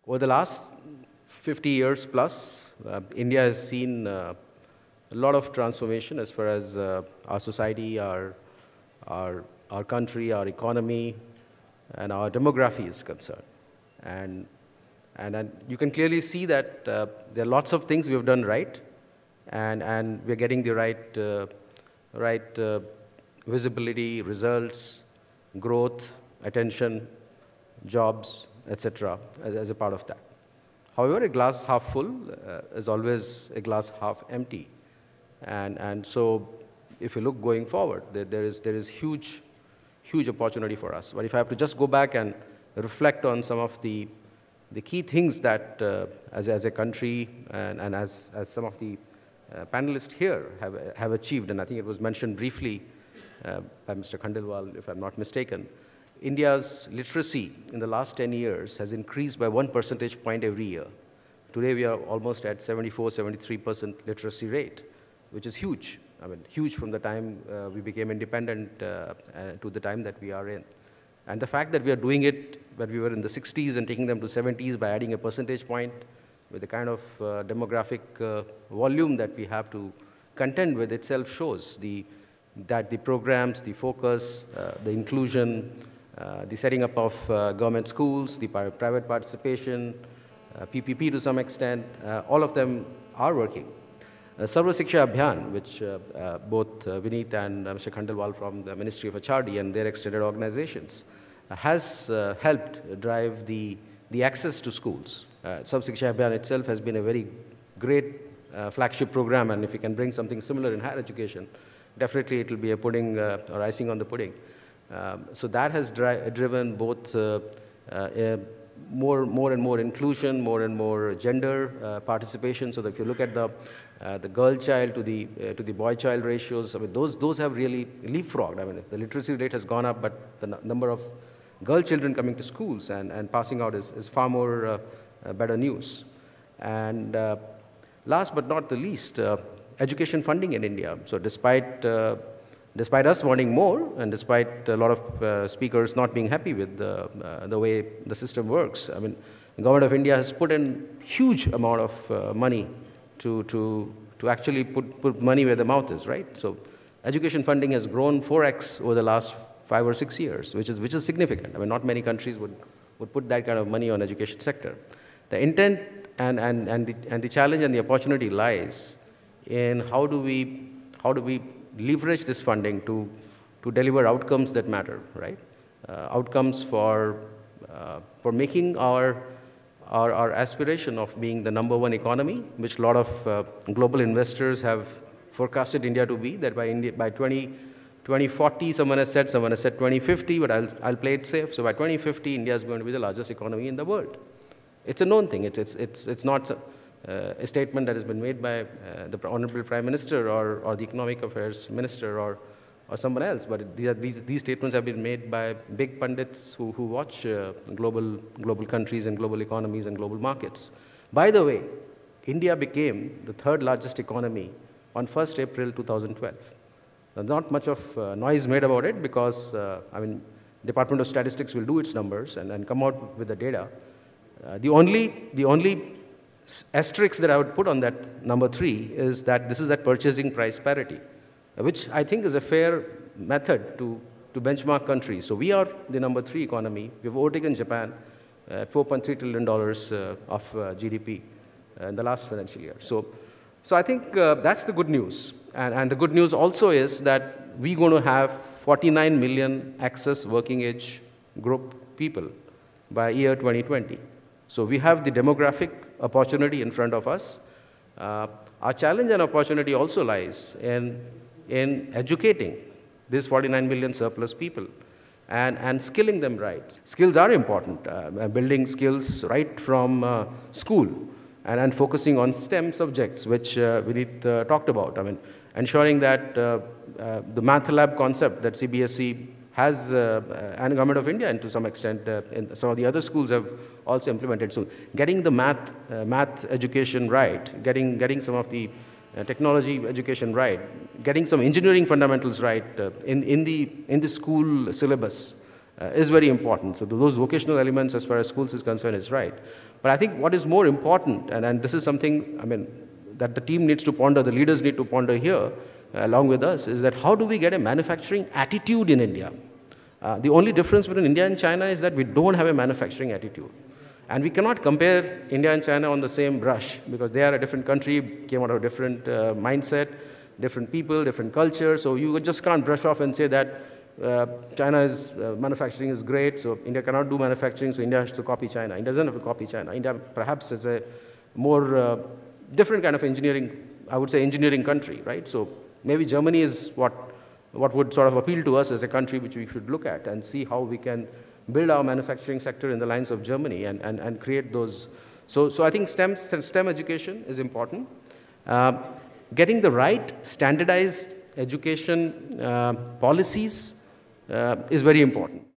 Over the last 50 years plus, India has seen a lot of transformation as far as our society, our country, our economy, and our demography is concerned. And you can clearly see that there are lots of things we have done right, and we're getting the right visibility, results, growth, attention, jobs, etc. as a part of that. However, a glass half full is always a glass half empty. And so if you look going forward, there is huge opportunity for us. But if I have to just go back and reflect on some of the key things that as a country and as some of the panelists here have achieved, and I think it was mentioned briefly by Mr. Khandelwal, if I'm not mistaken, India's literacy in the last 10 years has increased by 1 percentage point every year. Today we are almost at 74, 73% literacy rate, which is huge. I mean, huge from the time we became independent to the time that we are in. And the fact that we are doing it when we were in the 60s and taking them to 70s by adding a percentage point with the kind of demographic volume that we have to contend with itself shows that the programs, the focus, the inclusion, the setting up of government schools, the private participation, PPP to some extent, all of them are working. Sarva Shiksha Abhiyan, which both Vineet and Mr. Khandelwal from the Ministry of HRD and their extended organizations has helped drive the access to schools. Sarva Shiksha Abhiyan itself has been a very great flagship program, and if we can bring something similar in higher education, definitely it will be a pudding or icing on the pudding. So that has driven both more and more inclusion, more and more gender participation. So that if you look at the girl child to the boy child ratios, I mean, those have really leapfrogged. I mean, the literacy rate has gone up, but the number of girl children coming to schools and passing out is far more better news. And last but not the least, education funding in India. So despite us wanting more, and despite a lot of speakers not being happy with the way the system works, I mean, the government of India has put in huge amount of money to actually put money where the mouth is, right? So education funding has grown 4x over the last 5 or 6 years, which is significant. I mean, not many countries would put that kind of money on education sector. The intent and the challenge and the opportunity lies in how do we leverage this funding to deliver outcomes that matter, right? Outcomes for making our aspiration of being the #1 economy, which a lot of global investors have forecasted India to be, that by 2040, someone has said 2050, but I'll play it safe. So by 2050, India is going to be the largest economy in the world. It's a known thing. It's not a statement that has been made by the Honorable Prime Minister or the Economic Affairs Minister or someone else, but these statements have been made by big pundits who watch global countries and global economies and global markets. By the way, India became the 3rd largest economy on 1st April 2012. Not much of noise made about it because, I mean, Department of Statistics will do its numbers and come out with the data. The only asterisk that I would put on that #3 is that this is at purchasing price parity, which I think is a fair method to benchmark countries. So we are the #3 economy. We've overtaken Japan at $4.3 trillion of GDP in the last financial year. So I think that's the good news. And the good news also is that we're going to have 49 million access working age group people by year 2020. So we have the demographic opportunity in front of us. Our challenge and opportunity also lies in educating these 49 million surplus people and skilling them right. Skills are important, building skills right from school and focusing on STEM subjects, which Vineet talked about. I mean, ensuring that the math lab concept that CBSE has, and Government of India, and to some extent, in some of the other schools have also implemented. So getting the math education right, getting some of the technology education right, getting some engineering fundamentals right in the school syllabus is very important. So those vocational elements as far as schools is concerned is right. But I think what is more important, and this is something, I mean, that the team needs to ponder, the leaders need to ponder here, along with us, is that how do we get a manufacturing attitude in India? The only difference between India and China is that we don't have a manufacturing attitude. And we cannot compare India and China on the same brush, because they are a different country, came out of a different mindset, different people, different culture. So you just can't brush off and say that China's manufacturing is great, so India cannot do manufacturing, so India has to copy China. India doesn't have to copy China. India perhaps is a more different kind of engineering, I would say engineering country, right? So maybe Germany is what would sort of appeal to us as a country which we should look at and see how we can build our manufacturing sector in the lines of Germany and create those. So I think STEM education is important. Getting the right standardized education policies is very important.